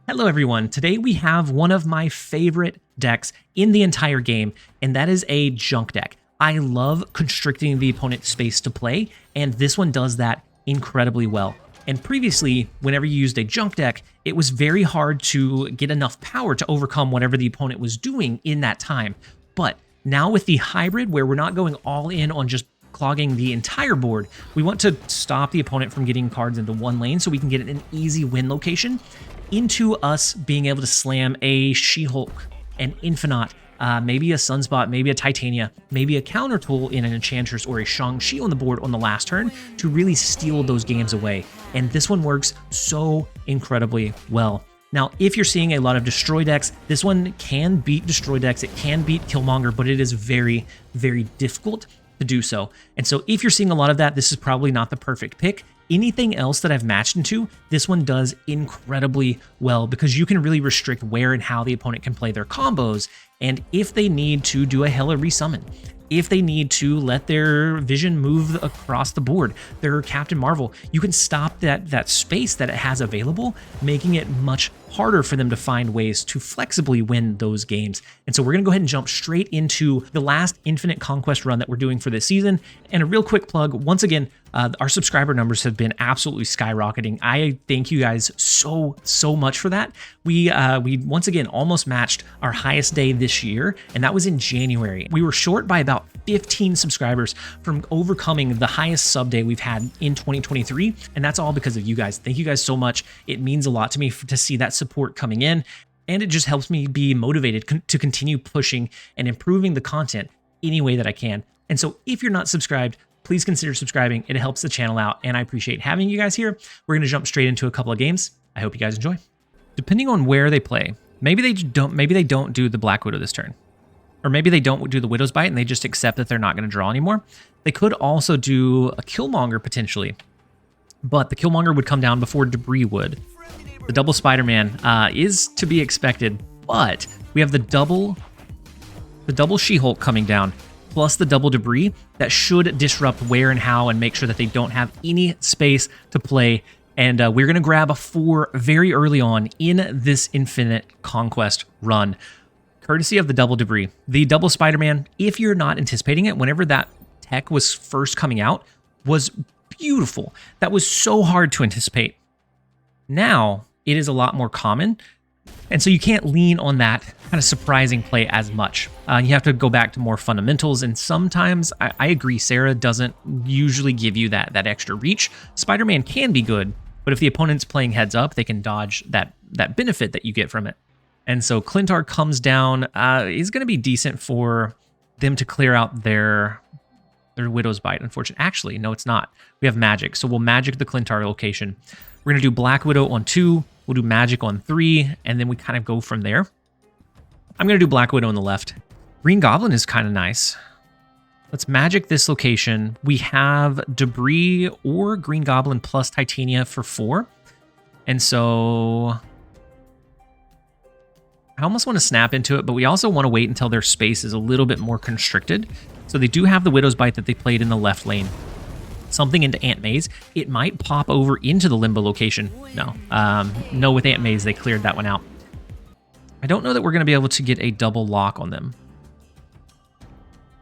Hello everyone, today we have one of my favorite decks in the entire game, and that is a junk deck. I love constricting the opponent's space to play, and this one does that incredibly well. And previously, whenever you used a junk deck, it was very hard to get enough power to overcome whatever the opponent was doing in that time. But now with the hybrid, where we're not going all in on just clogging the entire board, we want to stop the opponent from getting cards into one lane so we can get an easy win location into us being able to slam a She-Hulk, an Infinaut, maybe a Sunspot, maybe a Titania, maybe a counter tool in an Enchantress or a Shang-Chi on the board on the last turn to really steal those games away. And this one works so incredibly well. Now, if you're seeing a lot of Destroy decks, this one can beat Destroy decks, it can beat Killmonger, but it is very, very difficult to do so. And so if you're seeing a lot of that, this is probably not the perfect pick. Anything else that I've matched into, this one does incredibly well because you can really restrict where and how the opponent can play their combos, and if they need to do a Hela resummon, if they need to let their vision move across the board, their Captain Marvel, you can stop that space that it has available, making it much harder for them to find ways to flexibly win those games. And so we're going to go ahead and jump straight into the last Infinite Conquest run that we're doing for this season. And a real quick plug, once again, our subscriber numbers have been absolutely skyrocketing. I thank you guys so much for that. We once again almost matched our highest day this year, and that was in January. We were short by about 15 subscribers from overcoming the highest sub day we've had in 2023, and that's all because of you guys. Thank you guys so much. It means a lot to me to see that support coming in, and it just helps me be motivated to continue pushing and improving the content any way that I can. And so if you're not subscribed, please consider subscribing. It helps the channel out, and I appreciate having you guys here. We're going to jump straight into a couple of games. I hope you guys enjoy. Depending on where they play, maybe they don't do the Black Widow this turn. Or maybe they don't do the Widow's Bite and they just accept that they're not going to draw anymore. They could also do a Killmonger potentially, but the Killmonger would come down before Debris would. The double Spider-Man is to be expected, but we have the double She-Hulk coming down, plus the double Debris that should disrupt where and how and make sure that they don't have any space to play. And we're going to grab a 4 very early on in this Infinite Conquest run, courtesy of the double Debris. The double Spider-Man, if you're not anticipating it, whenever that tech was first coming out, was beautiful. That was so hard to anticipate. Now, it is a lot more common, and so you can't lean on that kind of surprising play as much. You have to go back to more fundamentals, and sometimes, I agree, Sarah doesn't usually give you that extra reach. Spider-Man can be good, but if the opponent's playing heads up, they can dodge that benefit that you get from it. And so Clintar comes down, is going to be decent for them to clear out their Widow's Bite, unfortunately. Actually, no, it's not. We have Magic, so we'll Magic the Clintar location. We're going to do Black Widow on 2, we'll do Magic on 3, and then we kind of go from there. I'm going to do Black Widow on the left. Green Goblin is kind of nice. Let's Magic this location. We have Debris or Green Goblin plus Titania for 4. And so I almost want to snap into it, but we also want to wait until their space is a little bit more constricted. So they do have the Widow's Bite that they played in the left lane. Something into Ant Maze. It might pop over into the Limbo location. No. No, with Ant Maze, they cleared that one out. I don't know that we're going to be able to get a double lock on them.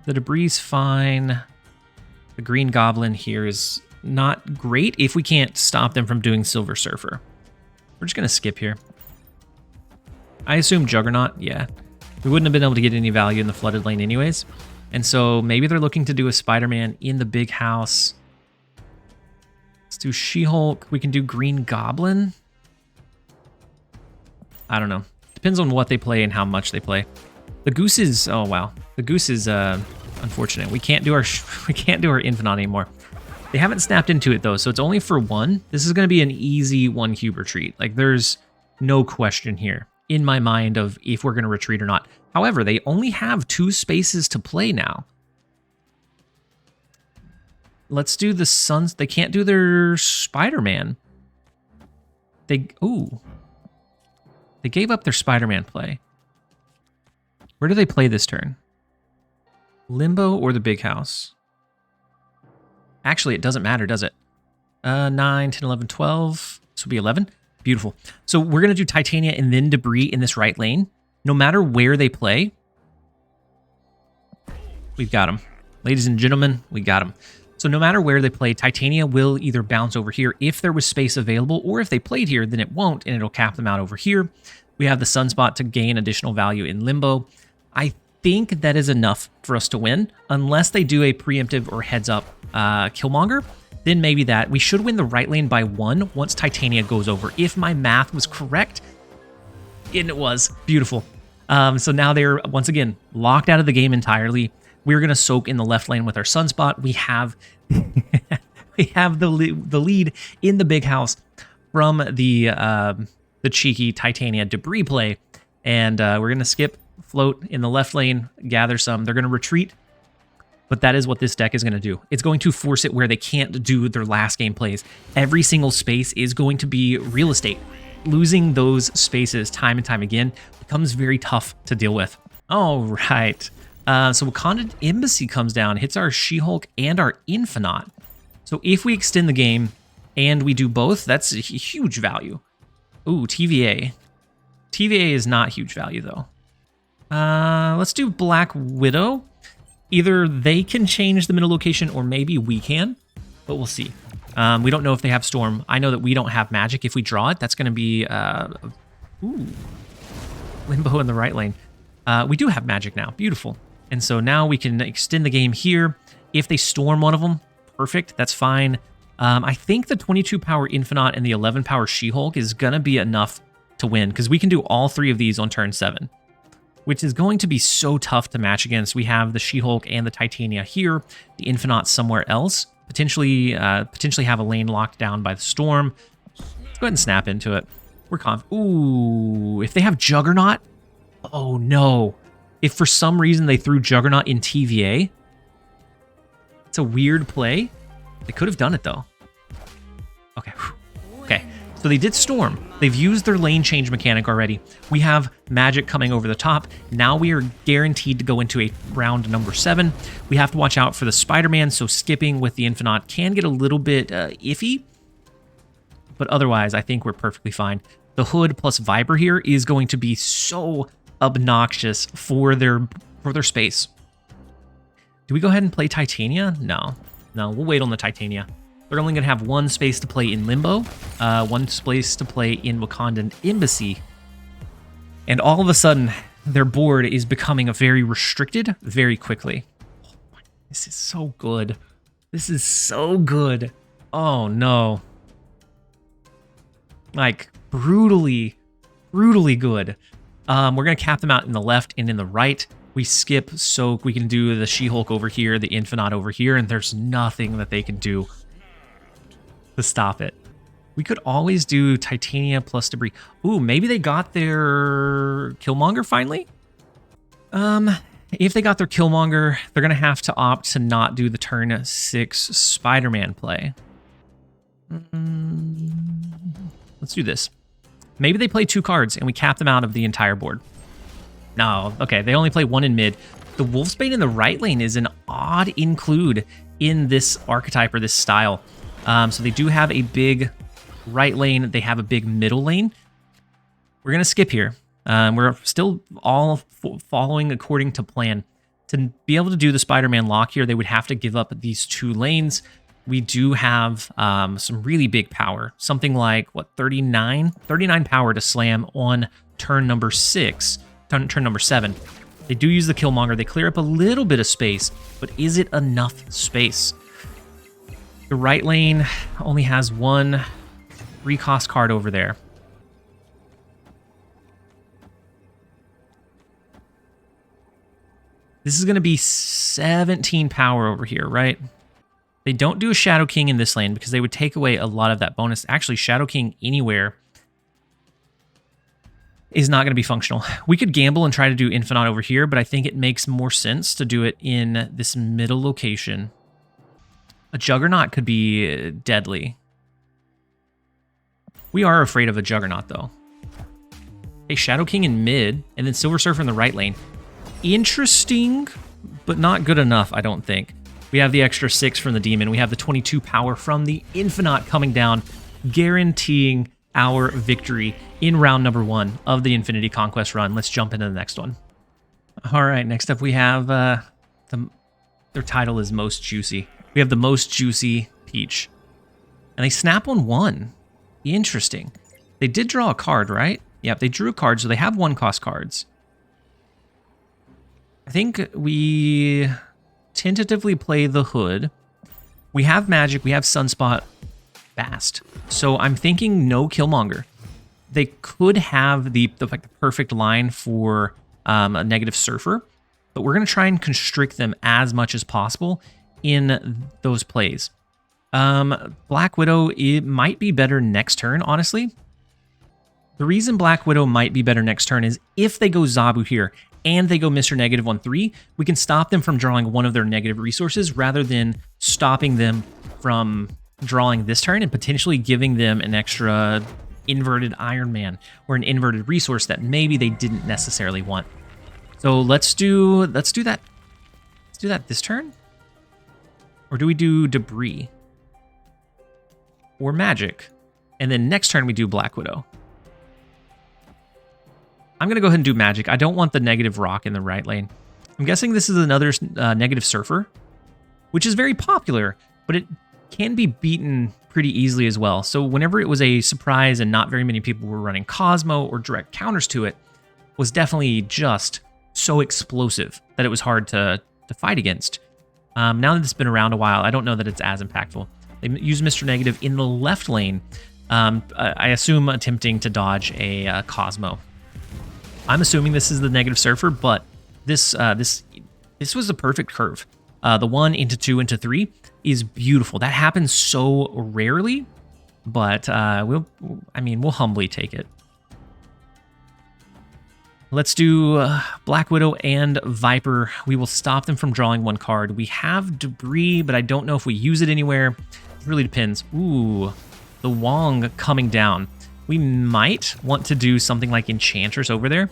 The Debris fine. The Green Goblin here is not great if we can't stop them from doing Silver Surfer. We're just going to skip here. I assume Juggernaut, yeah. We wouldn't have been able to get any value in the flooded lane anyways. And so maybe they're looking to do a Spider-Man in the big house. Let's do She-Hulk. We can do Green Goblin. I don't know. Depends on what they play and how much they play. The Goose is, oh wow. The Goose is unfortunate. We can't do our Infinaut anymore. They haven't snapped into it though, so it's only for 1. This is going to be an easy 1 cube retreat. Like there's no question here in my mind of if we're going to retreat or not. However, they only have 2 spaces to play now. Let's do the Suns. They can't do their Spider-Man. They gave up their Spider-Man play. Where do they play this turn? Limbo or the big house? Actually, it doesn't matter, does it? 9, 10, 11, 12. This would be 11. beautiful. So we're going to do Titania and then Debris in this right lane. No matter where they play, we've got them. Ladies and gentlemen, we got them. So no matter where they play, Titania will either bounce over here if there was space available, or if they played here, then it won't, and it'll cap them out over here. We have the Sunspot to gain additional value in Limbo. I think that is enough for us to win, unless they do a preemptive or heads-up Killmonger. Then maybe that. We should win the right lane by 1 once Titania goes over, if my math was correct. And it was. Beautiful. So now they're, once again, locked out of the game entirely. We're going to soak in the left lane with our Sunspot. We have we have the lead in the big house from the cheeky Titania Debris play. And we're going to skip float in the left lane, gather some. They're going to retreat. But that is what this deck is going to do. It's going to force it where they can't do their last game plays. Every single space is going to be real estate. Losing those spaces time and time again becomes very tough to deal with. All right. So Wakanda Embassy comes down, hits our She-Hulk and our Infinaut. So if we extend the game and we do both, that's a huge value. Ooh, TVA. TVA is not huge value, though. Let's do Black Widow. Either they can change the middle location or maybe we can, but we'll see. We don't know if they have Storm. I know that we don't have Magic. If we draw it, that's going to be... ooh, Limbo in the right lane. We do have Magic now. Beautiful. And so now we can extend the game here. If they Storm one of them, perfect. That's fine. I think the 22 power Infinaut and the 11 power She-Hulk is going to be enough to win, because we can do all 3 of these on turn 7. Which is going to be so tough to match against. We have the She-Hulk and the Titania here, the Infinaut somewhere else. Potentially have a lane locked down by the Storm. Let's go ahead and snap into it. We're Ooh, if they have Juggernaut, oh no. If for some reason they threw Juggernaut in TVA, it's a weird play. They could have done it though. Okay, okay. So they did Storm. They've used their lane change mechanic already. We have Magic coming over the top. Now we are guaranteed to go into a round number 7. We have to watch out for the Spider-Man, so skipping with the Infinaut can get a little bit iffy. But otherwise, I think we're perfectly fine. The Hood plus Viper here is going to be so obnoxious for their space. Do we go ahead and play Titania? No, we'll wait on the Titania. They're only going to have 1 space to play in Limbo, 1 space to play in Wakandan Embassy. And all of a sudden, their board is becoming a very restricted very quickly. Oh, this is so good. This is so good. Oh, no. Like, brutally good. We're going to cap them out in the left and in the right. We skip Soak. We can do the She-Hulk over here, the Infinaut over here, and there's nothing that they can do to stop it. We could always do Titania plus Debris. Ooh, maybe they got their Killmonger finally? If they got their Killmonger, they're going to have to opt to not do the turn 6 Spider-Man play. Let's do this. Maybe they play 2 cards and we cap them out of the entire board. No, okay, they only play 1 in mid. The Wolfsbane in the right lane is an odd include in this archetype or this style. So they do have a big right lane. They have a big middle lane. We're going to skip here. We're still all following according to plan. To be able to do the Spider-Man lock here, they would have to give up these 2 lanes. We do have some really big power. Something like, what, 39? 39 power to slam on turn number 6, turn number 7. They do use the Killmonger. They clear up a little bit of space, but is it enough space? The right lane only has 1 3-cost card over there. This is going to be 17 power over here, right? They don't do a Shadow King in this lane because they would take away a lot of that bonus. Actually, Shadow King anywhere is not going to be functional. We could gamble and try to do Infinaut over here, but I think it makes more sense to do it in this middle location. A Juggernaut could be deadly. We are afraid of a Juggernaut, though. A Shadow King in mid, and then Silver Surfer in the right lane. Interesting, but not good enough, I don't think. We have the extra 6 from the Demon. We have the 22 power from the Infinaut coming down, guaranteeing our victory in round number 1 of the Infinity Conquest run. Let's jump into the next one. All right, next up we have their title is Most Juicy. We have the Most Juicy Peach. And they snap on 1. Interesting. They did draw a card, right? Yep, they drew a card, so they have 1-cost cards. I think we tentatively play the Hood. We have Magic, we have Sunspot, Bast. So I'm thinking no Killmonger. They could have the perfect line for a negative Surfer, but we're going to try and constrict them as much as possible in those plays. Black Widow, it might be better next turn, honestly. The reason Black Widow might be better next turn is if they go Zabu here and they go Mr. Negative on 3, we can stop them from drawing one of their negative resources rather than stopping them from drawing this turn and potentially giving them an extra inverted Iron Man or an inverted resource that maybe they didn't necessarily want. So let's do that. Let's do that this turn? Or do we do Debris? Or Magic? And then next turn we do Black Widow. I'm going to go ahead and do Magic. I don't want the negative Rock in the right lane. I'm guessing this is another negative Surfer, which is very popular, but it can be beaten pretty easily as well. So whenever it was a surprise and not very many people were running Cosmo or direct counters to it, was definitely just so explosive that it was hard to fight against. Now that it's been around a while, I don't know that it's as impactful. They use Mr. Negative in the left lane, I assume attempting to dodge a Cosmo. I'm assuming this is the negative Surfer, but this was a perfect curve. The 1 into 2 into 3 is beautiful. That happens so rarely, but we'll humbly take it. Let's do Black Widow and Viper. We will stop them from drawing 1 card. We have Debris, but I don't know if we use it anywhere. It really depends. Ooh, the Wong coming down. We might want to do something like Enchantress over there,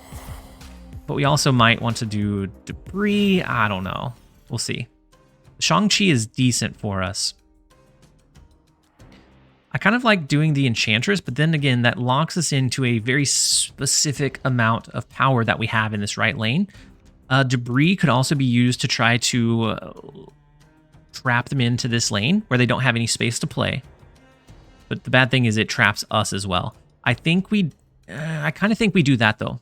but we also might want to do Debris. I don't know. We'll see. Shang-Chi is decent for us. I kind of like doing the Enchantress, but then again, that locks us into a very specific amount of power that we have in this right lane. Debris could also be used to try to trap them into this lane where they don't have any space to play. But the bad thing is it traps us as well. I kind of think we do that though.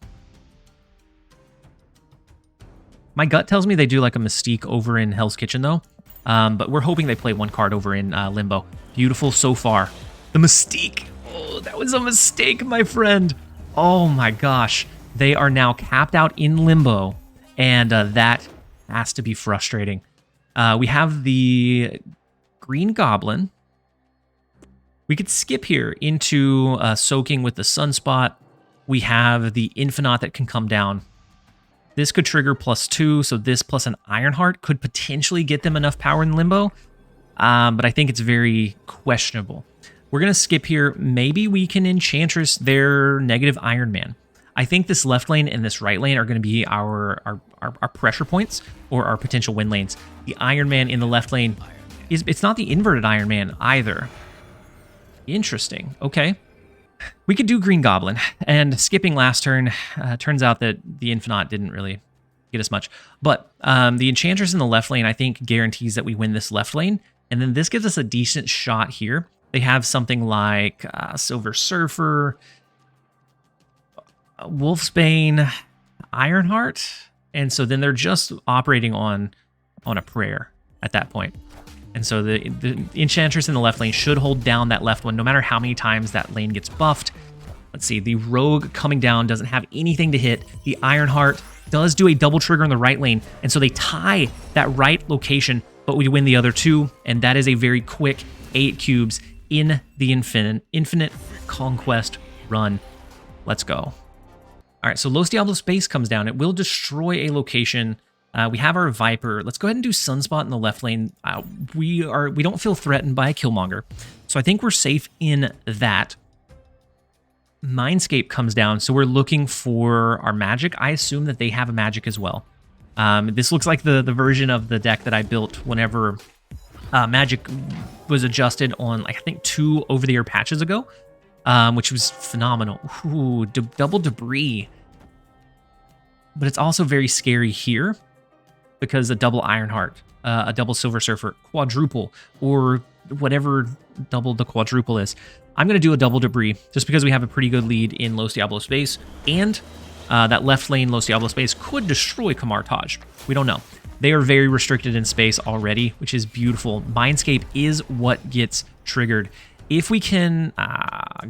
My gut tells me they do like a Mystique over in Hell's Kitchen though. But we're hoping they play 1 card over in Limbo. Beautiful so far. The Mystique. Oh, that was a mistake, my friend. Oh my gosh. They are now capped out in Limbo. And that has to be frustrating. We have the Green Goblin. We could skip here into soaking with the Sunspot. We have the Infinaut that can come down. This could trigger +2, so this plus an Ironheart could potentially get them enough power in Limbo, but I think it's very questionable. We're going to skip here. Maybe we can Enchantress their negative Iron Man. I think this left lane and this right lane are going to be our pressure points or our potential win lanes. The Iron Man in the left lane, it's not the inverted Iron Man either. Interesting. Okay. We could do Green Goblin, and skipping last turn, turns out that the Infinaut didn't really get us much. But the Enchantress in the left lane, I think, guarantees that we win this left lane, and then this gives us a decent shot here. They have something like Silver Surfer, Wolfsbane, Ironheart, and so then they're just operating on a prayer at that point. And so the Enchantress in the left lane should hold down that left one no matter how many times that lane gets buffed. Let's see, the Rogue coming down doesn't have anything to hit. The Ironheart does do a double trigger in the right lane, and so they tie that right location, but we win the other 2, and that is a very quick 8 cubes in the Infinite Conquest run. Let's go. All right, so Los Diablos Space comes down. It will destroy a location. We have our Viper. Let's go ahead and do Sunspot in the left lane. We don't feel threatened by a Killmonger, so I think we're safe in that. Mindscape comes down, so we're looking for our Magic. I assume that they have a Magic as well. This looks like the version of the deck that I built whenever Magic was adjusted on, I think, 2 over-the-air patches ago. which was phenomenal. Ooh, double debris. But it's also very scary here because a double Ironheart, a double Silver Surfer, quadruple, or whatever double the quadruple is. I'm going to do a double debris just because we have a pretty good lead in Los Diablos space, and that left lane Los Diablos space could destroy Camartage. We don't know. They are very restricted in space already, which is beautiful. Mindscape is what gets triggered. If we can...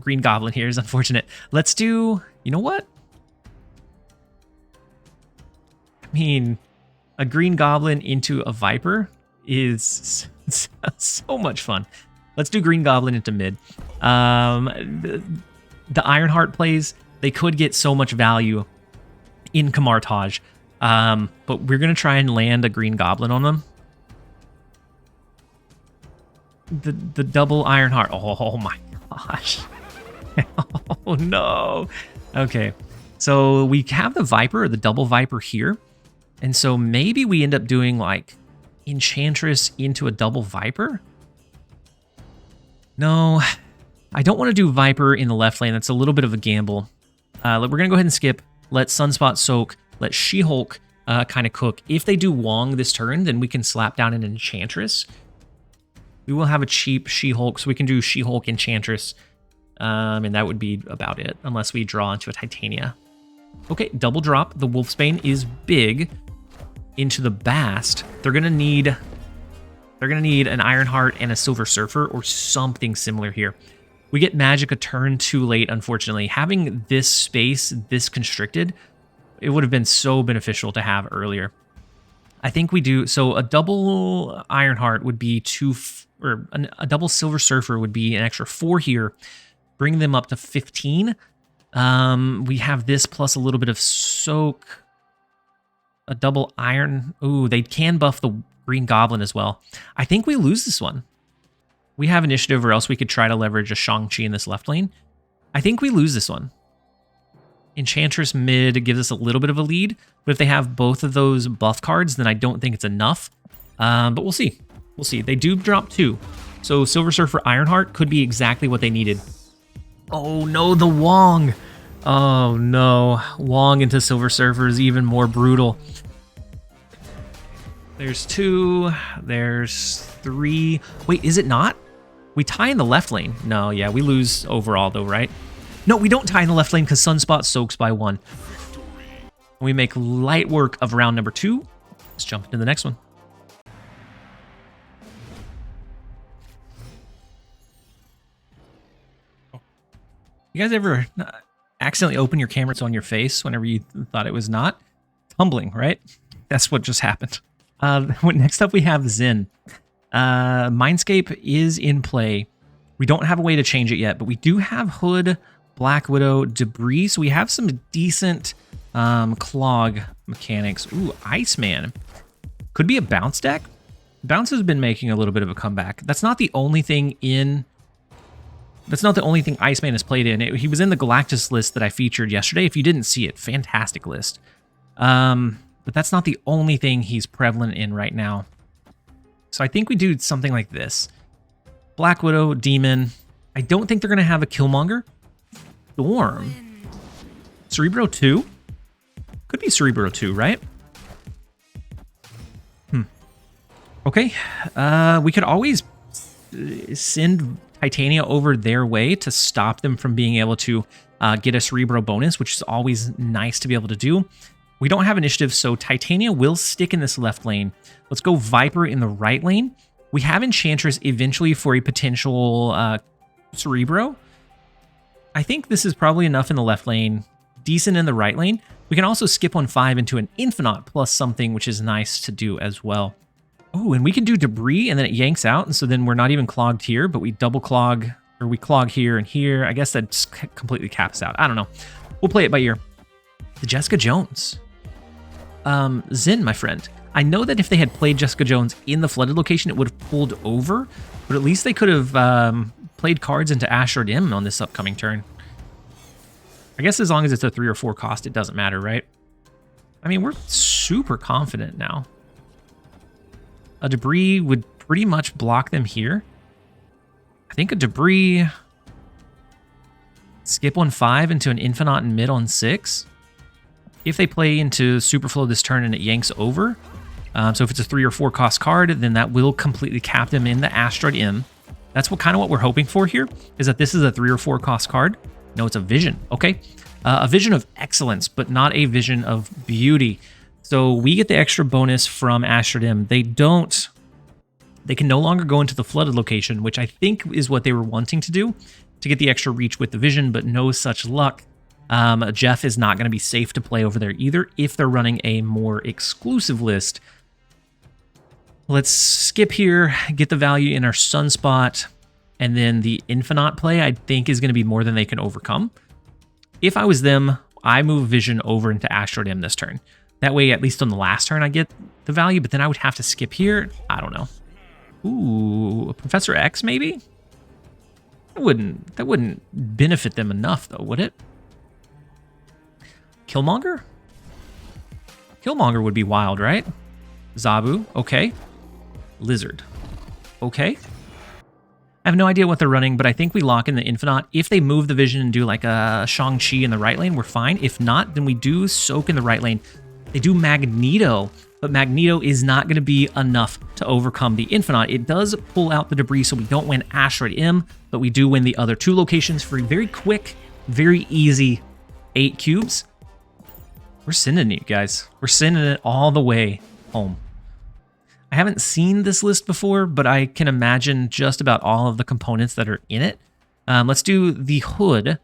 Green Goblin here is unfortunate. Let's do... You know what? I mean, a Green Goblin into a Viper is so much fun. Let's do Green Goblin into mid. The Ironheart plays, they could get so much value in Camartage. But we're going to try and land a Green Goblin on them. The double Ironheart. Oh my gosh. Oh no. Okay. So we have the Viper, or the double Viper here. And so maybe we end up doing like Enchantress into a double Viper. No, I don't want to do Viper in the left lane. That's a little bit of a gamble. We're going to go ahead and skip. Let Sunspot soak. Let She-Hulk kind of cook. If they do Wong this turn, then we can slap down an Enchantress. We will have a cheap She-Hulk, so we can do She-Hulk Enchantress. And that would be about it, unless we draw into a Titania. Okay, double drop. The Wolfsbane is big into the Bast. They're gonna need an Ironheart and a Silver Surfer or something similar here. We get Magic a turn too late, unfortunately. Having this space this constricted, it would have been so beneficial to have earlier. I think we do. So a double Ironheart would be a double Silver Surfer would be an extra 4 here, bring them up to 15. We have this plus a little bit of soak. A double Iron. Ooh, they can buff the Green Goblin as well. I think we lose this one. We have initiative, or else we could try to leverage a Shang-Chi in this left lane. I think we lose this one. Enchantress mid gives us a little bit of a lead, but if they have both of those buff cards, then I don't think it's enough. But we'll see. We'll see. They do drop 2. So Silver Surfer Ironheart could be exactly what they needed. Oh no, the Wong. Oh no, Wong into Silver Surfer is even more brutal. There's 2, there's 3. Wait, is it not? We tie in the left lane. No, yeah, we lose overall though, right? No, we don't tie in the left lane because Sunspot soaks by 1. We make light work of round number 2. Let's jump into the next one. You guys ever accidentally open your camera on your face whenever you thought it was not? Tumbling, right? That's what just happened. Next up we have Xin. Mindscape is in play. We don't have a way to change it yet, but we do have Hood, Black Widow, Debris, so we have some decent Clog mechanics. Ooh, Iceman. Could be a bounce deck. Bounce has been making a little bit of a comeback. That's not the only thing Iceman has played in. He was in the Galactus list that I featured yesterday. If you didn't see it, fantastic list. But that's not the only thing he's prevalent in right now. So I think we do something like this. Black Widow, Demon. I don't think they're going to have a Killmonger. Storm. Cerebro 2? Could be Cerebro 2, right? Okay. We could always send Titania over their way to stop them from being able to get a Cerebro bonus, which is always nice to be able to do. We don't have initiative, so Titania will stick in this left lane. Let's go Viper in the right lane. We have Enchantress eventually for a potential Cerebro. I think this is probably enough in the left lane, decent in the right lane. We can also skip on 5 into an infinaut plus something, which is nice to do as well. Oh, and we can do Debris, and then it yanks out, and so then we're not even clogged here, but we double clog, or we clog here and here. I guess that just completely caps out. I don't know. We'll play it by ear. The Jessica Jones. Xin, my friend. I know that if they had played Jessica Jones in the flooded location, it would have pulled over, but at least they could have played cards into Asher Dim on this upcoming turn. I guess as long as it's a 3 or 4 cost, it doesn't matter, right? I mean, we're super confident now. A Debris would pretty much block them here. I think a Debris... Skip on 5 into an infinaut and mid on 6. If they play into Superflow this turn and it yanks over, so if it's a 3 or 4 cost card, then that will completely cap them in the Asteroid M. That's kind of what we're hoping for here, is that this is a 3 or 4 cost card. No, it's a Vision, okay? A Vision of Excellence, but not a Vision of Beauty. So we get the extra bonus from Asteroid M. They can no longer go into the flooded location, which I think is what they were wanting to do, to get the extra reach with the Vision, but no such luck. Jeff is not going to be safe to play over there either if they're running a more exclusive list. Let's skip here, get the value in our Sunspot, and then the Infinaut play I think is going to be more than they can overcome. If I was them, I move Vision over into Asteroid M this turn. That way, at least on the last turn, I get the value, but then I would have to skip here. I don't know. Ooh, Professor X maybe? That wouldn't benefit them enough though, would it? Killmonger? Killmonger would be wild, right? Zabu, okay. Lizard, okay. I have no idea what they're running, but I think we lock in the Infinaut. If they move the Vision and do like a Shang-Chi in the right lane, we're fine. If not, then we do Soak in the right lane. They do Magneto, but Magneto is not going to be enough to overcome the Infinaut. It does pull out the debris, so we don't win Asteroid M, but we do win the other 2 locations for a very quick, very easy 8 cubes. We're sending it, guys. We're sending it all the way home. I haven't seen this list before, but I can imagine just about all of the components that are in it. Let's do the Hood.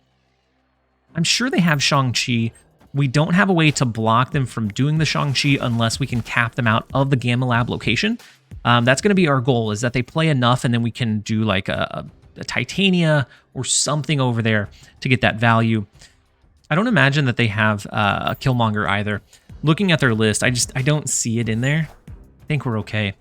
I'm sure they have Shang-Chi. We don't have a way to block them from doing the Shang-Chi unless we can cap them out of the Gamma Lab location. That's going to be our goal, is that they play enough and then we can do like a Titania or something over there to get that value. I don't imagine that they have a Killmonger either. Looking at their list, I don't see it in there. I think we're okay.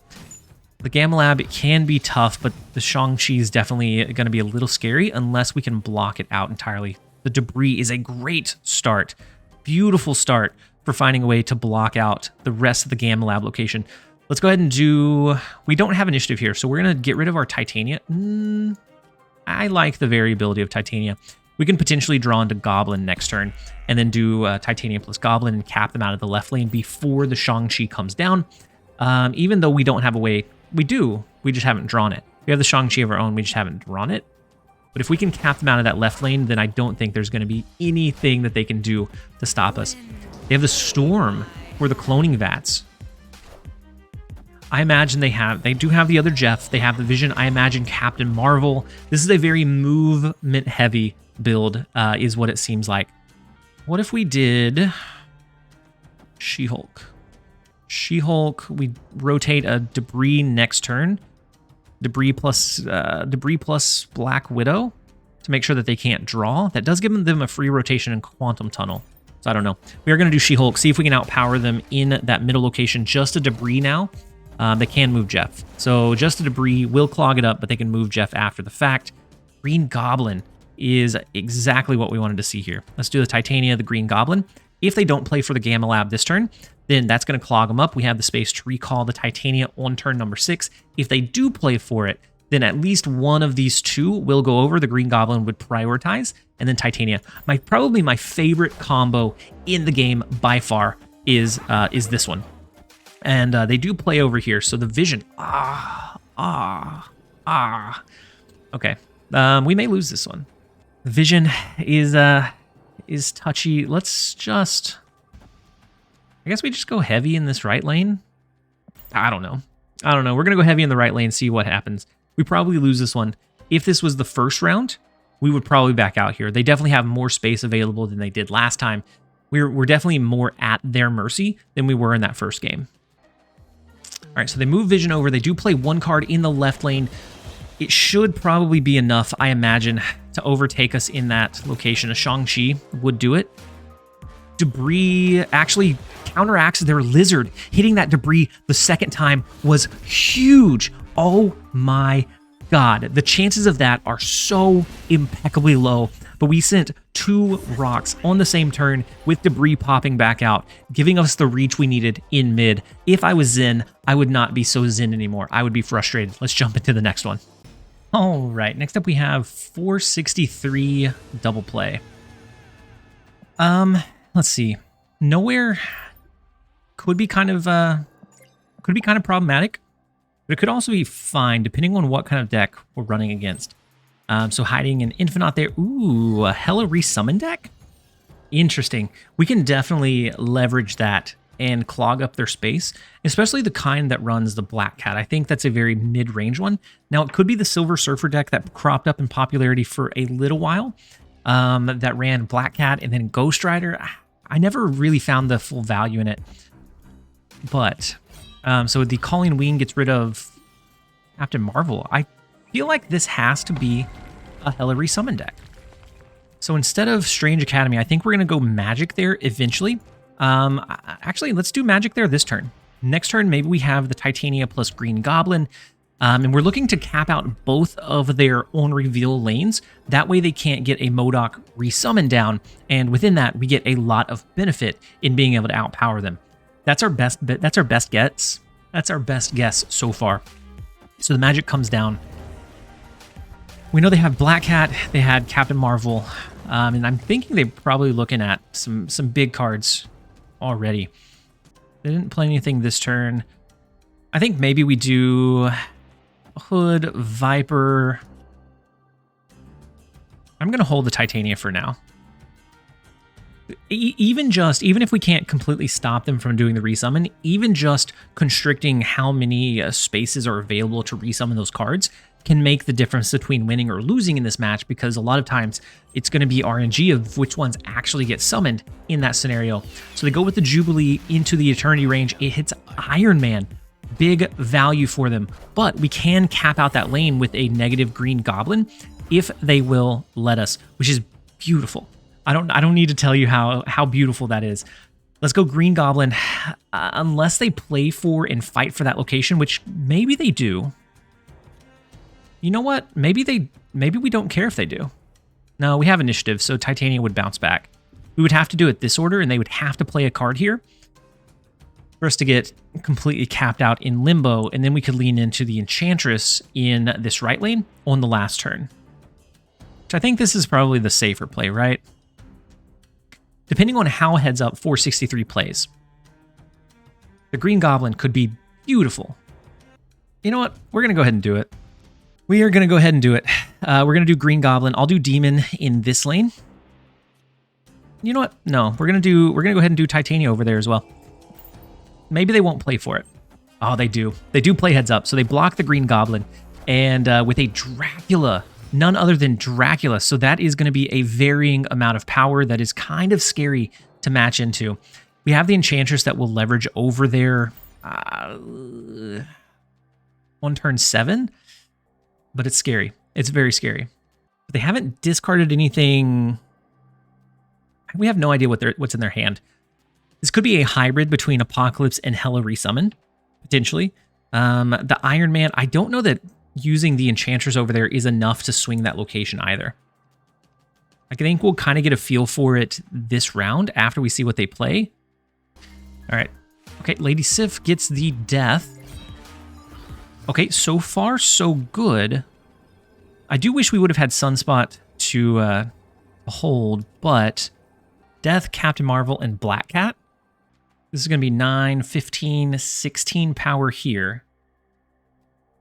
The Gamma Lab, it can be tough, but the Shang-Chi is definitely going to be a little scary unless we can block it out entirely. The debris is a great start. Beautiful start for finding a way to block out the rest of the Gamma Lab location. Let's go ahead and do... We don't have initiative here, so we're going to get rid of our Titania. I like the variability of Titania. We can potentially draw into Goblin next turn and then do Titania plus Goblin and cap them out of the left lane before the Shang-Chi comes down. Even though we don't have a way... We do. We just haven't drawn it. We have the Shang-Chi of our own. We just haven't drawn it. But if we can cap them out of that left lane, then I don't think there's going to be anything that they can do to stop us. They have the Storm or the cloning vats. I imagine they do have the other Jeff. They have the Vision. I imagine Captain Marvel. This is a very movement-heavy build, is what it seems like. What if we did She-Hulk? She-Hulk, we rotate a Debris next turn. Debris plus Black Widow to make sure that they can't draw. That does give them a free rotation in Quantum Tunnel. So I don't know. We are going to do She-Hulk, see if we can outpower them in that middle location. Just a Debris now. They can move Jeff. So just a Debris will clog it up, but they can move Jeff after the fact. Green Goblin is exactly what we wanted to see here. Let's do the Titania, the Green Goblin. If they don't play for the Gamma Lab this turn, then that's going to clog them up. We have the space to recall the Titania on turn number 6. If they do play for it, then at least one of these 2 will go over. The Green Goblin would prioritize, and then Titania. Probably my favorite combo in the game by far is this one. And they do play over here, so the Vision. Okay, we may lose this one. The Vision is touchy. Let's just... I guess we just go heavy in this right lane. I don't know. We're going to go heavy in the right lane, see what happens. We probably lose this one. If this was the first round, we would probably back out here. They definitely have more space available than they did last time. We're definitely more at their mercy than we were in that first game. All right, so they move Vision over. They do play 1 card in the left lane. It should probably be enough, I imagine, to overtake us in that location. A Shang-Chi would do it. Debris actually counteracts their Lizard. Hitting that Debris the second time was huge. Oh my God. The chances of that are so impeccably low. But we sent 2 rocks on the same turn with Debris popping back out, giving us the reach we needed in mid. If I was Zen, I would not be so Zen anymore. I would be frustrated. Let's jump into the next one. All right, next up we have 463 double play. Let's see. Nowhere could be kind of problematic, but it could also be fine depending on what kind of deck we're running against. So hiding an infinaut there. Ooh, a Hella Resummon deck? Interesting. We can definitely leverage that and clog up their space, especially the kind that runs the Black Cat. I think that's a very mid-range one. Now, it could be the Silver Surfer deck that cropped up in popularity for a little while, that ran Black Cat and then Ghost Rider. I never really found the full value in it. But, so the Calling Wing gets rid of Captain Marvel. I feel like this has to be a Hella Resummon deck. So instead of Strange Academy, I think we're going to go Magic there eventually. Actually, let's do Magic there this turn. Next turn, maybe we have the Titania plus Green Goblin. And we're looking to cap out both of their own reveal lanes. That way they can't get a MODOK resummon down. And within that, we get a lot of benefit in being able to outpower them. That's our best bet. That's our best guess. That's our best guess so far. So the Magic comes down. We know they have Black Cat. They had Captain Marvel. And I'm thinking they're probably looking at some big cards already. They didn't play anything this turn. I think maybe we do Hood, Viper. I'm going to hold the Titania for now. Even if we can't completely stop them from doing the resummon, even just constricting how many spaces are available to resummon those cards can make the difference between winning or losing in this match, because a lot of times it's going to be RNG of which ones actually get summoned in that scenario. So they go with the Jubilee into the Eternity range. It hits Iron Man. Big value for them. But we can cap out that lane with a negative Green Goblin if they will let us, which is beautiful. I don't need to tell you how beautiful that is. Let's go Green Goblin. Unless they play for and fight for that location, which maybe they do. You know what? Maybe we don't care if they do. No, we have initiative, so Titania would bounce back. We would have to do it this order, and they would have to play a card here for us to get completely capped out in limbo, and then we could lean into the Enchantress in this right lane on the last turn. Which I think this is probably the safer play, right? Depending on how heads up 463 plays, the Green Goblin could be beautiful. You know what? We're going to go ahead and do it. We are going to go ahead and do it. We're going to do Green Goblin. I'll do Demon in this lane. You know what? No, we're going to go ahead and do Titania over there as well. Maybe they won't play for it. Oh, they do. They do play heads up. So they block the Green Goblin. And with a Dracula, none other than Dracula. So that is going to be a varying amount of power that is kind of scary to match into. We have the Enchantress that will leverage over there on turn 7. But it's scary. It's very scary. But they haven't discarded anything. We have no idea what's in their hand. This could be a hybrid between Apocalypse and Hella Resummon, potentially. The Iron Man, I don't know that using the Enchantress over there is enough to swing that location either. I think we'll kind of get a feel for it this round after we see what they play. All right. Okay, Lady Sif gets the death. Okay, so far so good. I do wish we would have had Sunspot to hold, but Death, Captain Marvel, and Black Cat. This is going to be 9, 15, 16 power here.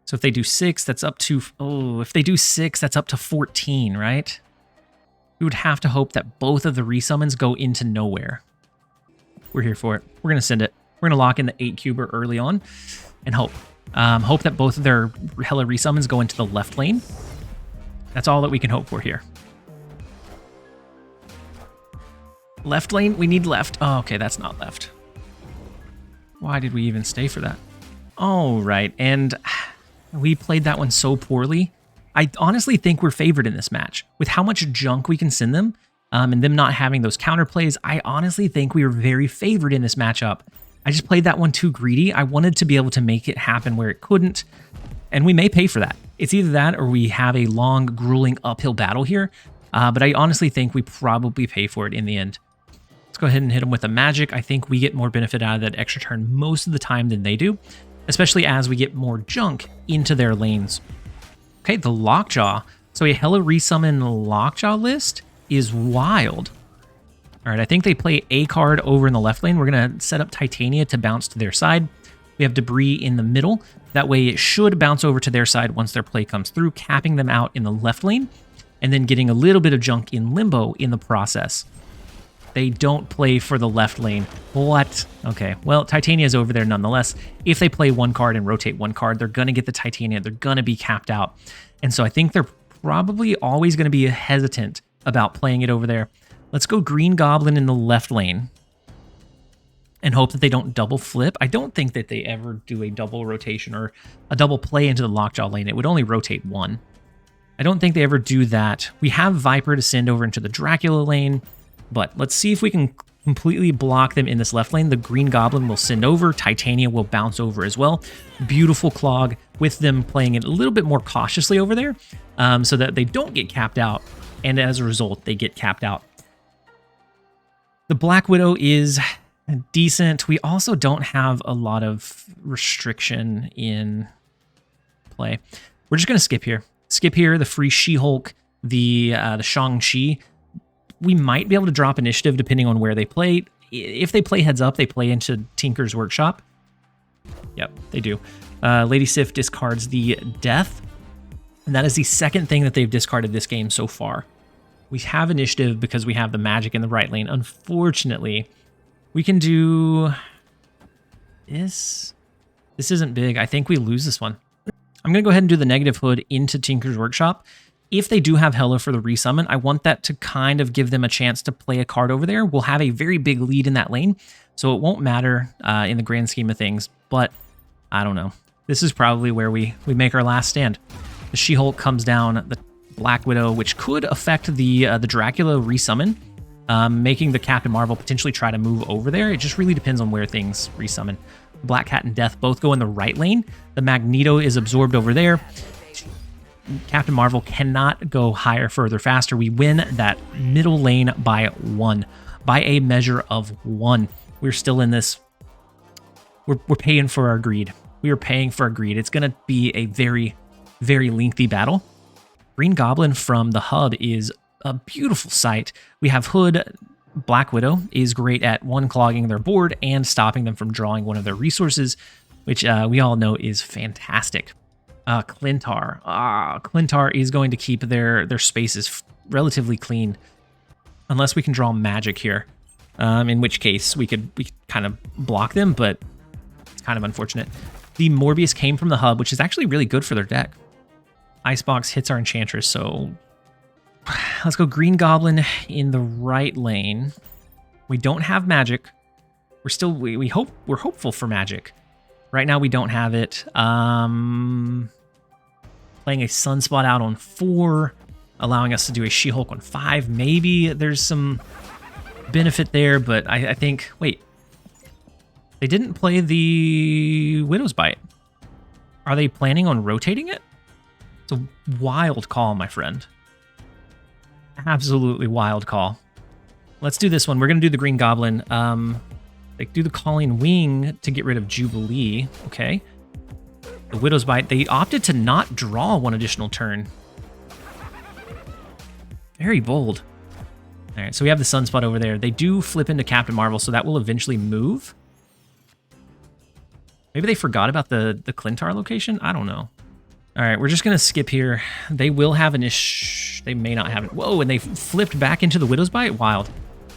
So if they do 6, that's up to... Oh, if they do 6, that's up to 14, right? We would have to hope that both of the resummons go into nowhere. We're here for it. We're going to send it. We're going to lock in the 8-cuber early on and hope. Hope that both of their Hella resummons go into the left lane. That's all that we can hope for here. Left lane? We need left. Oh, okay, that's not left. Why did we even stay for that? All right, and we played that one so poorly. I honestly think we're favored in this match. With how much junk we can send them, and them not having those counterplays, I honestly think we were very favored in this matchup. I just played that one too greedy. I wanted to be able to make it happen where it couldn't, and we may pay for that. It's either that or we have a long, grueling uphill battle here, but I honestly think we probably pay for it in the end. Let's go ahead and hit them with a Magic. I think we get more benefit out of that extra turn most of the time than they do, especially as we get more junk into their lanes. Okay, the Lockjaw. So a Hella Resummon Lockjaw list is wild. All right, I think they play a card over in the left lane. We're going to set up Titania to bounce to their side. We have Debris in the middle. That way it should bounce over to their side once their play comes through, capping them out in the left lane, and then getting a little bit of junk in limbo in the process. They don't play for the left lane. What? Okay, well, Titania's over there nonetheless. If they play one card and rotate one card, they're going to get the Titania. They're going to be capped out. And so I think they're probably always going to be hesitant about playing it over there. Let's go Green Goblin in the left lane and hope that they don't double flip. I don't think that they ever do a double rotation or a double play into the Lockjaw lane. It would only rotate one. I don't think they ever do that. We have Viper to send over into the Dracula lane, but let's see if we can completely block them in this left lane. The Green Goblin will send over. Titania will bounce over as well. Beautiful Clog with them playing it a little bit more cautiously over there so that they don't get capped out, and as a result, they get capped out. The Black Widow is decent. We also don't have a lot of restriction in play. We're just going to skip here. Skip here, the free She-Hulk, the Shang-Chi. We might be able to drop initiative depending on where they play. If they play heads up, they play into Tinker's Workshop. Yep, they do. Lady Sif discards the Death, and that is the second thing that they've discarded this game so far. We have initiative because we have the magic in the right lane. Unfortunately, we can do this. This isn't big. I think we lose this one. I'm going to go ahead and do the negative hood into Tinker's Workshop. If they do have Hella for the resummon, I want that to kind of give them a chance to play a card over there. We'll have a very big lead in that lane, so it won't matter in the grand scheme of things, but I don't know. This is probably where we make our last stand. The She-Hulk comes down, the Black Widow, which could affect the Dracula resummon, making the Captain Marvel potentially try to move over there. It just really depends on where things resummon. Black Cat and Death both go in the right lane. The Magneto is absorbed over there. Captain Marvel cannot go higher, further, faster. We win that middle lane by one, by a measure of one. We're still in this. We're paying for our greed. We are paying for our greed. It's going to be a very, very lengthy battle. Green Goblin from the hub is a beautiful sight. We have Hood. Black Widow is great at clogging their board and stopping them from drawing one of their resources, which we all know is fantastic. Clintar. Clintar is going to keep their spaces relatively clean, unless we can draw magic here, in which case we could kind of block them, but it's kind of unfortunate. The Morbius came from the hub, which is actually really good for their deck. Icebox hits our Enchantress, so let's go Green Goblin in the right lane. We don't have magic. We're still we're hopeful for magic. Right now we don't have it. Playing a Sunspot out on 4, allowing us to do a She-Hulk on 5. Maybe there's some benefit there, but I think, wait. They didn't play the Widow's Bite. Are they planning on rotating it? It's a wild call, my friend. Absolutely wild call. Let's do this one. We're going to do the Green Goblin. Like, do the Calling Wing to get rid of Jubilee. Okay. The Widow's Bite. They opted to not draw one additional turn. Very bold. All right, so we have the Sunspot over there. They do flip into Captain Marvel, so that will eventually move. Maybe they forgot about the Clintar location? I don't know. All right, we're just going to skip here. They will have an ish. They may not have it. Whoa, and they flipped back into the Widow's Bite? Wild.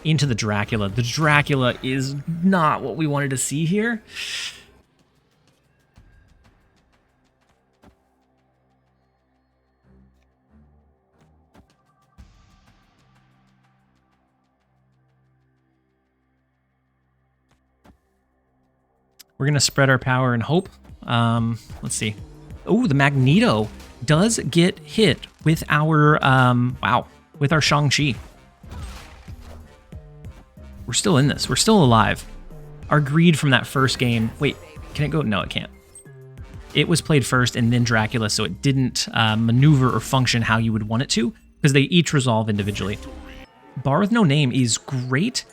Into the Dracula. The Dracula is not what we wanted to see here. We're going to spread our power and hope. Let's see. Oh, the Magneto does get hit with our, with our Shang-Chi. We're still in this. We're still alive. Our greed from that first game. Wait, can it go? No, it can't. It was played first and then Dracula, so it didn't maneuver or function how you would want it to, because they each resolve individually. Bar with No Name is great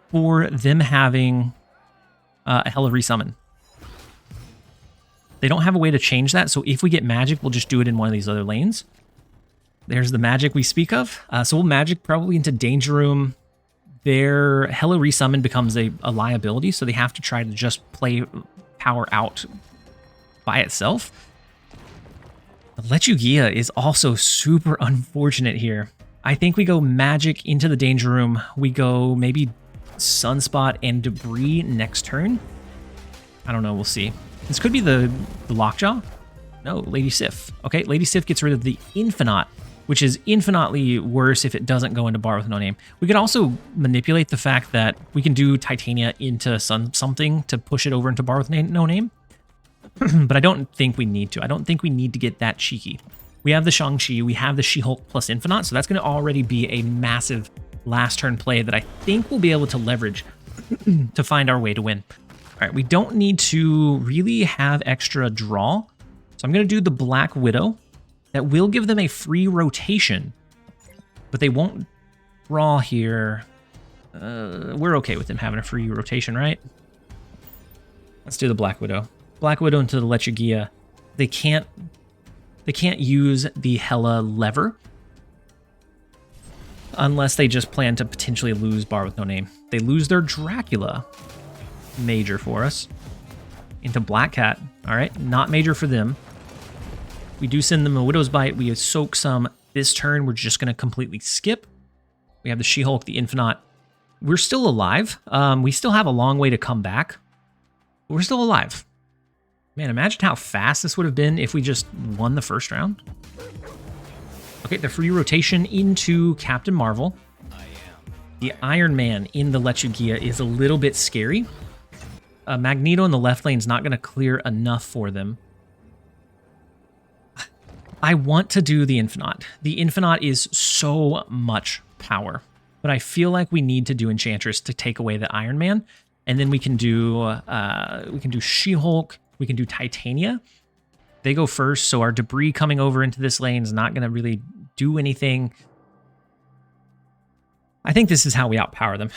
for them having a Hella Resummon. They don't have a way to change that, so if we get magic, we'll just do it in one of these other lanes. There's the magic we speak of. So we'll magic probably into Danger Room. Their Hella Resummon becomes a liability, so they have to try to just play power out by itself. Lechugia is also super unfortunate here. I think we go magic into the Danger Room. We go maybe Sunspot and Debris next turn. I don't know, we'll see. This could be the Lockjaw. No, Lady Sif. Okay, Lady Sif gets rid of the Infinaut, which is infinitely worse if it doesn't go into Bar with No Name. We could also manipulate the fact that we can do Titania into something to push it over into Bar with No Name. But I don't think we need to. I don't think we need to get that cheeky. We have the Shang-Chi, we have the She-Hulk plus Infinaut, so that's going to already be a massive last turn play that I think we'll be able to leverage to find our way to win. All right, we don't need to really have extra draw. So I'm going to do the Black Widow. That will give them a free rotation, but they won't draw here. We're okay with them having a free rotation, right? Let's do the Black Widow. Black Widow into the Lechugia. They can't use the Hela lever unless they just plan to potentially lose Bar with No Name. They lose their Dracula. Major for us. Into Black Cat. All right, not major for them. We do send them a Widow's Bite. We soak some this turn. We're just going to completely skip. We have the She-Hulk, the Infinaut. We're still alive. We still have a long way to come back. But we're still alive. Man, imagine how fast this would have been if we just won the first round. Okay, the free rotation into Captain Marvel. The Iron Man in the Lechugia is a little bit scary. Magneto in the left lane is not going to clear enough for them. I want to do the Infinaut. The Infinaut is so much power, but I feel like we need to do Enchantress to take away the Iron Man, and then we can do She-Hulk, we can do Titania. They go first, so our Debris coming over into this lane is not going to really do anything. I think this is how we outpower them.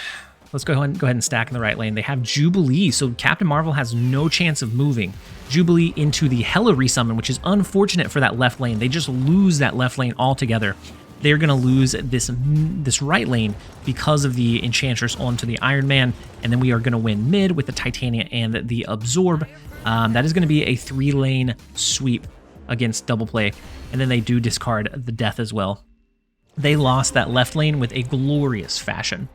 Let's go ahead and stack in the right lane. They have Jubilee, so Captain Marvel has no chance of moving. Jubilee into the Hela Resummon, which is unfortunate for that left lane. They just lose that left lane altogether. They're going to lose this right lane because of the Enchantress onto the Iron Man, and then we are going to win mid with the Titania and the Absorb. That is going to be a 3-lane sweep against double play, and then they do discard the Death as well. They lost that left lane with a glorious fashion.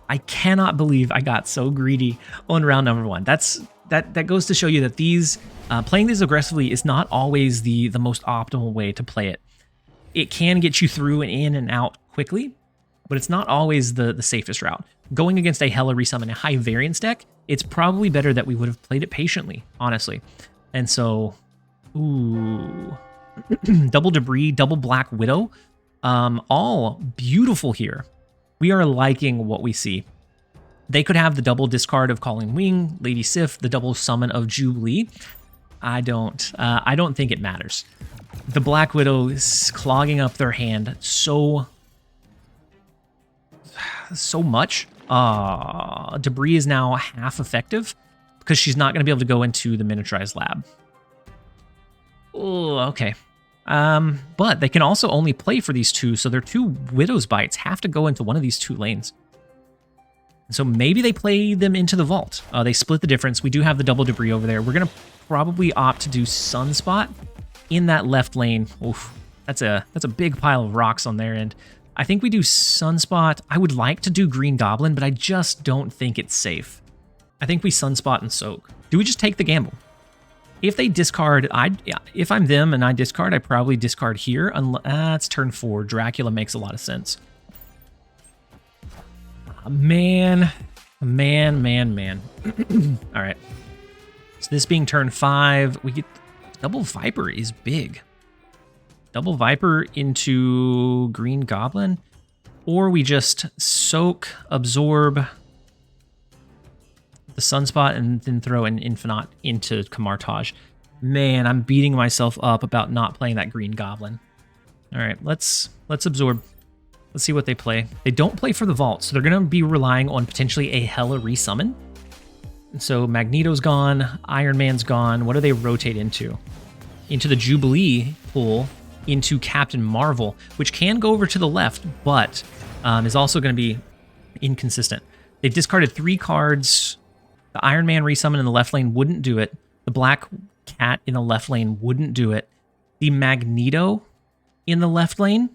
I cannot believe I got so greedy on round number 1. That goes to show you that these playing these aggressively is not always the most optimal way to play it. It can get you through and in and out quickly, but it's not always the safest route. Going against a Hela Resummon, a high variance deck, it's probably better that we would have played it patiently, honestly. And so, ooh, double Debris, double Black Widow, all beautiful here. We are liking what we see. They could have the double discard of Calling Wing, Lady Sif, the double summon of Jubilee. I don't think it matters. The Black Widow is clogging up their hand so much. Debris is now half effective because she's not going to be able to go into the miniaturized lab. Oh, okay. But they can also only play for these two, so their 2 Widow's Bites have to go into one of these 2 lanes. So maybe they play them into the vault. They split the difference. We do have the double Debris over there. We're going to probably opt to do Sunspot in that left lane. Oof, that's a big pile of rocks on their end. I think we do Sunspot. I would like to do Green Goblin, but I just don't think it's safe. I think we Sunspot and Soak. Do we just take the gamble? If they discard, if I'm them and I discard, I probably discard here. It's turn 4. Dracula makes a lot of sense. Man. All right. So this being turn 5, we get double Viper is big. Double Viper into Green Goblin, or we just Soak, Absorb the Sunspot, and then throw an Infinaut into Camartage. Man, I'm beating myself up about not playing that Green Goblin. All right, let's Absorb. Let's see what they play. They don't play for the vault, so they're going to be relying on potentially a Hela Resummon. So Magneto's gone, Iron Man's gone. What do they rotate into? Into the Jubilee pool, into Captain Marvel, which can go over to the left, but is also going to be inconsistent. They've discarded 3 cards. The Iron Man resummon in the left lane wouldn't do it. The Black Cat in the left lane wouldn't do it. The Magneto in the left lane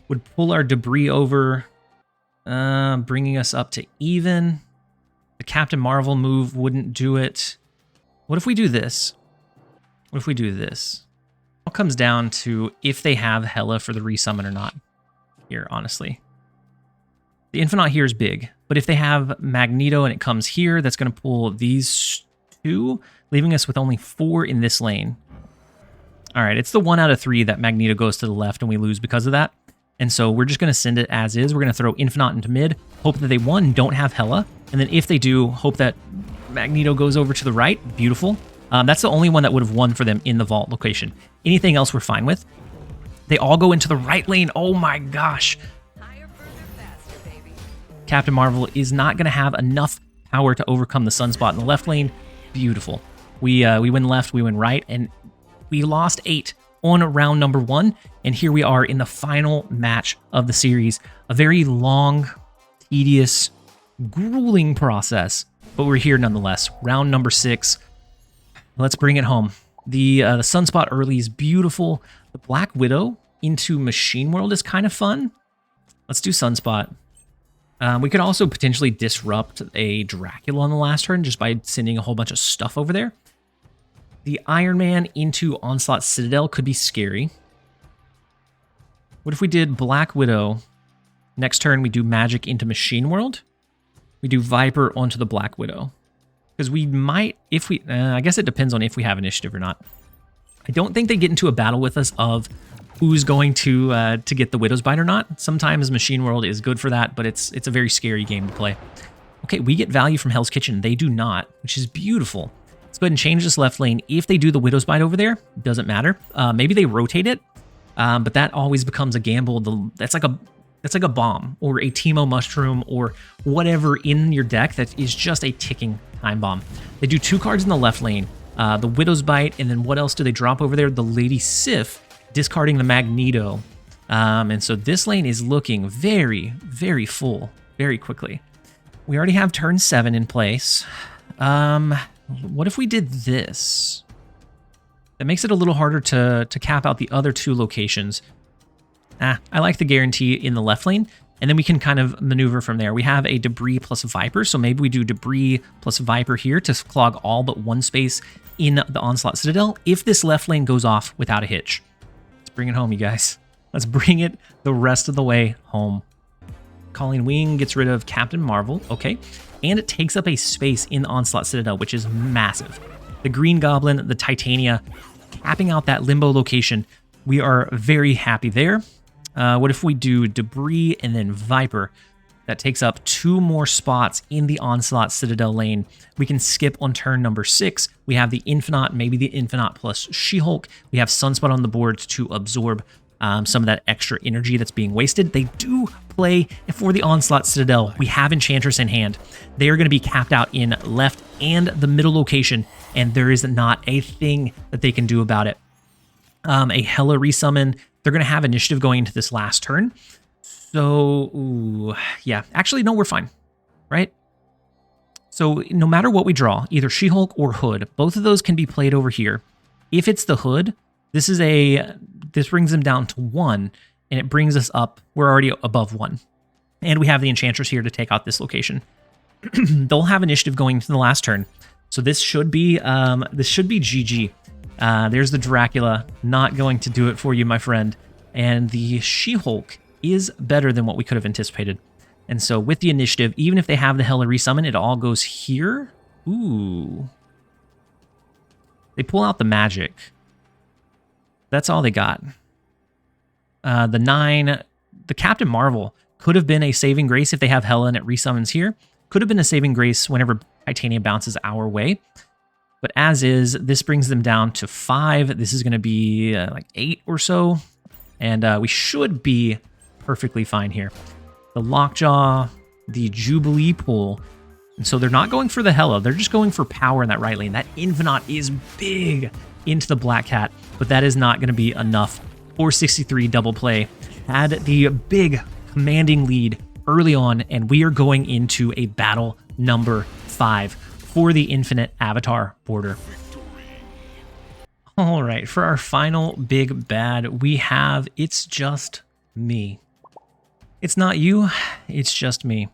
would pull our debris over, bringing us up to even. The Captain Marvel move wouldn't do it. What if we do this? What if we do this? It all comes down to if they have Hela for the resummon or not here, honestly. The infinaut here is big, but if they have Magneto and it comes here, that's going to pull these 2, leaving us with only 4 in this lane. All right, it's the 1 out of 3 that Magneto goes to the left and we lose because of that. And so we're just going to send it as is. We're going to throw infinaut into mid, hope that they, 1, don't have Hela, and then if they do, hope that Magneto goes over to the right. Beautiful. That's the only one that would have won for them in the vault location. Anything else we're fine with. They all go into the right lane. Oh my gosh. Captain Marvel is not going to have enough power to overcome the Sunspot in the left lane. Beautiful. We win left, we win right, and we lost 8 on round number 1, and here we are in the final match of the series. A very long, tedious, grueling process, but we're here nonetheless. Round number 6. Let's bring it home. The Sunspot early is beautiful. The Black Widow into Machine World is kind of fun. Let's do Sunspot. We could also potentially disrupt a Dracula on the last turn just by sending a whole bunch of stuff over there. The Iron Man into Onslaught Citadel could be scary. What if we did Black Widow? Next turn, we do Magic into Machine World. We do Viper onto the Black Widow. Because we might, if we, I guess it depends on if we have initiative or not. I don't think they get into a battle with us of who's going to get the Widow's Bite or not. Sometimes Machine World is good for that, but it's a very scary game to play. Okay, we get value from Hell's Kitchen. They do not, which is beautiful. Let's go ahead and change this left lane. If they do the Widow's Bite over there, doesn't matter. Maybe they rotate it, but that always becomes a gamble. That's like a bomb or a Teemo Mushroom or whatever in your deck that is just a ticking time bomb. They do 2 cards in the left lane, the Widow's Bite, and then what else do they drop over there? The Lady Sif, discarding the Magneto. And so this lane is looking very, very full very quickly. We already have turn 7 in place. What if we did this? That makes it a little harder to cap out the other 2 locations. I like the guarantee in the left lane, and then we can kind of maneuver from there. We have a Debris plus Viper, so maybe we do Debris plus Viper here to clog all but 1 space in the Onslaught Citadel if this left lane goes off without a hitch. Let's bring it home, you guys. Let's bring it the rest of the way home. Colleen Wing gets rid of Captain Marvel, okay, and it takes up a space in the Onslaught Citadel, which is massive. The Green Goblin, the Titania, capping out that limbo location. We are very happy there. What if we do Debris and then Viper? That takes up 2 more spots in the Onslaught Citadel lane. We can skip on turn number 6. We have the Infinaut, maybe the Infinaut plus She-Hulk. We have Sunspot on the board to absorb some of that extra energy that's being wasted. They do play for the Onslaught Citadel. We have Enchantress in hand. They are going to be capped out in left and the middle location, and there is not a thing that they can do about it. A Hela resummon. They're going to have initiative going into this last turn. So, ooh, yeah. Actually, no, we're fine, right? So no matter what we draw, either She-Hulk or Hood, both of those can be played over here. If it's the Hood, this brings them down to 1, and it brings us up. We're already above 1. And we have the Enchantress here to take out this location. They'll have initiative going into the last turn. So this should be GG. There's the Dracula, not going to do it for you, my friend. And the She-Hulk is better than what we could have anticipated. And so with the initiative, even if they have the Hela resummon, it all goes here. Ooh. They pull out the magic. That's all they got. The 9, the Captain Marvel could have been a saving grace if they have Hela and it resummons here. Could have been a saving grace whenever Titania bounces our way. But as is, this brings them down to 5. This is going to be like 8 or so. And we should be perfectly fine here. The Lockjaw, the Jubilee pool. And so they're not going for the Hello, they're just going for power in that right lane. That infinaut is big into the Black Cat, but that is not going to be enough for 63 double play. Had the big commanding lead early on, and we are going into a battle number 5 for the Infinite Avatar border. All right, for our final big bad, we have It's Just Me. It's not you, it's just me.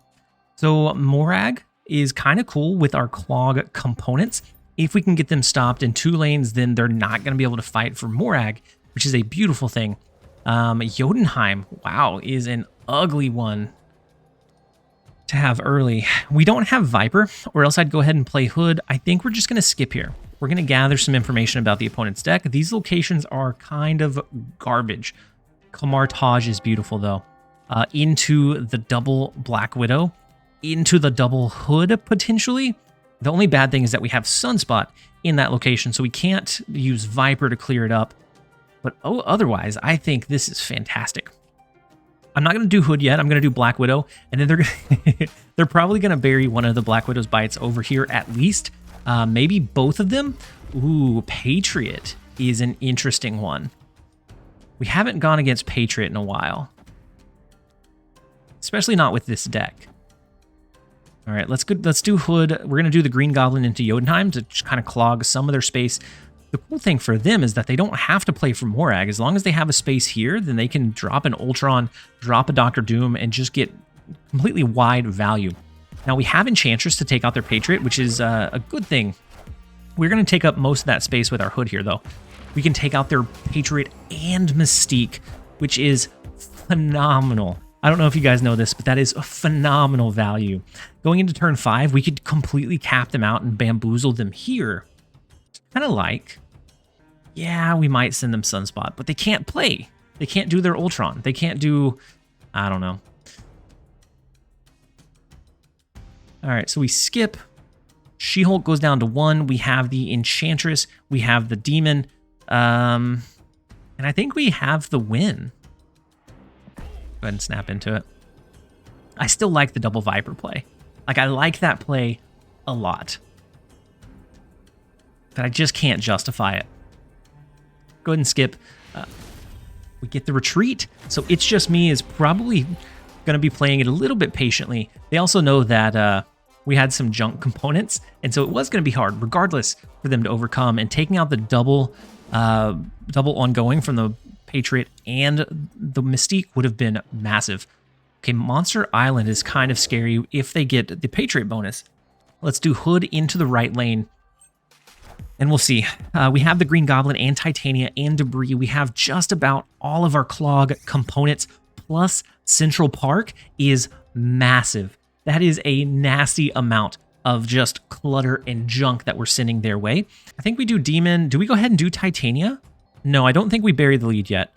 So Morag is kind of cool with our Clog components. If we can get them stopped in 2 lanes, then they're not going to be able to fight for Morag, which is a beautiful thing. Jotunheim, wow, is an ugly one to have early. We don't have Viper, or else I'd go ahead and play Hood. I think we're just going to skip here. We're going to gather some information about the opponent's deck. These locations are kind of garbage. Kamartaj is beautiful, though. Into the double Black Widow, into the double Hood, potentially. The only bad thing is that we have Sunspot in that location, so we can't use Viper to clear it up. But otherwise, I think this is fantastic. I'm not going to do Hood yet. I'm going to do Black Widow, and then they're probably going to bury one of the Black Widow's bites over here at least. Maybe both of them. Ooh, Patriot is an interesting one. We haven't gone against Patriot in a while, especially not with this deck. All right, let's do Hood. We're going to do the Green Goblin into Jotunheim to kind of clog some of their space. The cool thing for them is that they don't have to play for Morag. As long as they have a space here, then they can drop an Ultron, drop a Dr. Doom, and just get completely wide value. Now, we have Enchantress to take out their Patriot, which is a good thing. We're going to take up most of that space with our Hood here, though. We can take out their Patriot and Mystique, which is phenomenal. I don't know if you guys know this, but that is a phenomenal value. Going into turn 5, we could completely cap them out and bamboozle them here. Kind of like, yeah, we might send them Sunspot, but they can't play. They can't do their Ultron. They can't do, I don't know. All right, so we skip. She-Hulk goes down to 1. We have the Enchantress. We have the Demon. And I think we have the win. Go ahead and snap into it. I still like the double Viper play. Like, I like that play a lot. But I just can't justify it. Go ahead and skip. We get the retreat. So It's Just Me is probably going to be playing it a little bit patiently. They also know that we had some junk components, and so it was going to be hard, regardless, for them to overcome. And taking out the double ongoing from the Patriot and the Mystique would have been massive. Okay, Monster Island is kind of scary if they get the Patriot bonus. Let's do Hood into the right lane, and we'll see. We have the Green Goblin and Titania and Debris. We have just about all of our Clog components, plus Central Park is massive. That is a nasty amount of just clutter and junk that we're sending their way. I think we do Demon. Do we go ahead and do Titania? No, I don't think we bury the lead yet.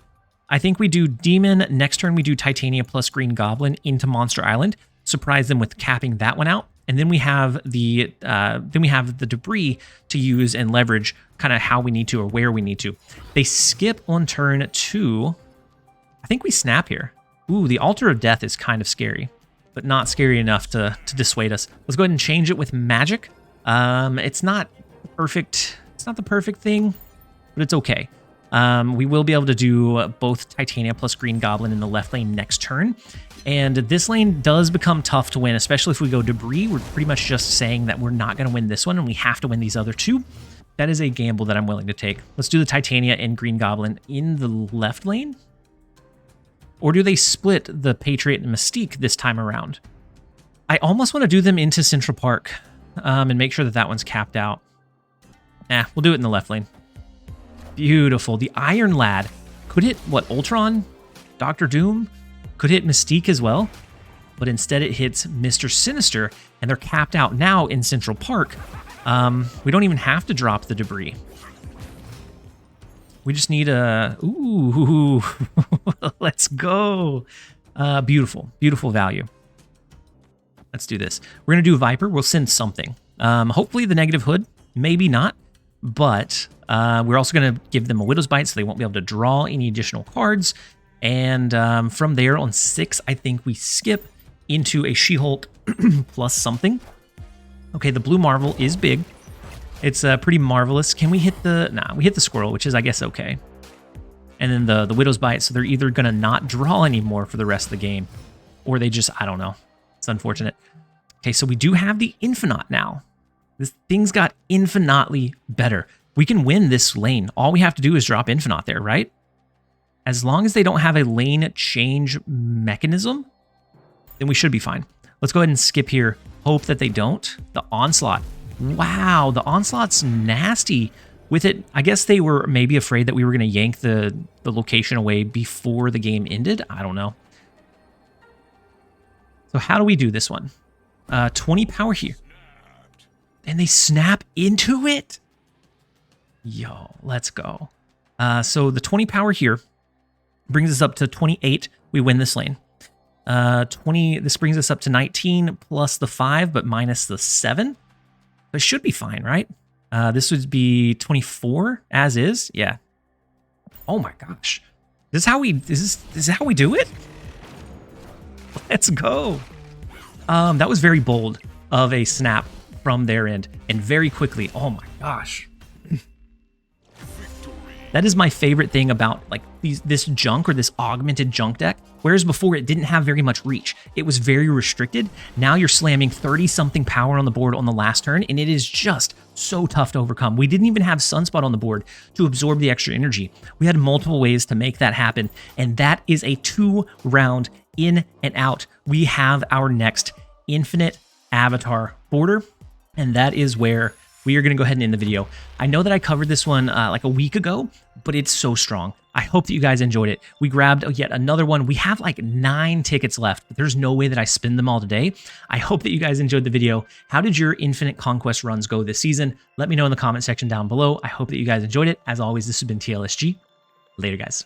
I think we do Demon. Next turn, we do Titania plus Green Goblin into Monster Island. Surprise them with capping that one out. And then we have the Debris to use and leverage kind of how we need to or where we need to. They skip on turn 2. I think we snap here. Ooh, the Altar of Death is kind of scary, but not scary enough to dissuade us. Let's go ahead and change it with Magic. It's not perfect. It's not the perfect thing, but it's okay. We will be able to do both Titania plus Green Goblin in the left lane next turn. And this lane does become tough to win, especially if we go Debris. We're pretty much just saying that we're not going to win this one and we have to win these other 2. That is a gamble that I'm willing to take. Let's do the Titania and Green Goblin in the left lane. Or do they split the Patriot and Mystique this time around? I almost want to do them into Central Park and make sure that that one's capped out. We'll do it in the left lane. Beautiful. The Iron Lad could hit, what, Ultron? Dr. Doom? Could hit Mystique as well. But instead it hits Mr. Sinister, and they're capped out now in Central Park. We don't even have to drop the Debris. We just need a... Ooh, let's go. Beautiful, beautiful value. Let's do this. We're going to do Viper. We'll send something. Hopefully the negative Hood. Maybe not. But we're also going to give them a Widow's Bite, so they won't be able to draw any additional cards. And from there on 6, I think we skip into a She-Hulk plus something. Okay, the blue marvel is big. It's pretty marvelous. Can we hit the... Nah, we hit the squirrel, which is, I guess, okay. And then the widow's bite, so they're either going to not draw anymore for the rest of the game, or they just... I don't know. It's unfortunate. Okay, so we do have the infinaut now. This thing's got infinitely better. We can win this lane. All we have to do is drop infinaut there, right? As long as they don't have a lane change mechanism, then we should be fine. Let's go ahead and skip here. Hope that they don't. The onslaught. Wow, the onslaught's nasty with it. I guess they were maybe afraid that we were going to yank the location away before the game ended. I don't know. So how do we do this one? 20 power here. And they snap into it? Yo, let's go. So the 20 power here brings us up to 28. We win this lane. 20. This brings us up to 19 plus the 5, but minus the 7. It should be fine, right? This would be 24 as is. Yeah. Oh my gosh. This is how we do it? Let's go. That was very bold of a snap from their end and very quickly. Oh my gosh. That is my favorite thing about like this junk or this augmented junk deck. Whereas before it didn't have very much reach. It was very restricted. Now you're slamming 30-something power on the board on the last turn, and it is just so tough to overcome. We didn't even have Sunspot on the board to absorb the extra energy. We had multiple ways to make that happen, and that is a 2-round in and out. We have our next infinite avatar border, and that is where we are going to go ahead and end the video. I know that I covered this one like a week ago, but it's so strong. I hope that you guys enjoyed it. We grabbed yet another one. We have like 9 tickets left, but there's no way that I spin them all today. I hope that you guys enjoyed the video. How did your Infinite Conquest runs go this season? Let me know in the comment section down below. I hope that you guys enjoyed it. As always, this has been TLSG. Later, guys.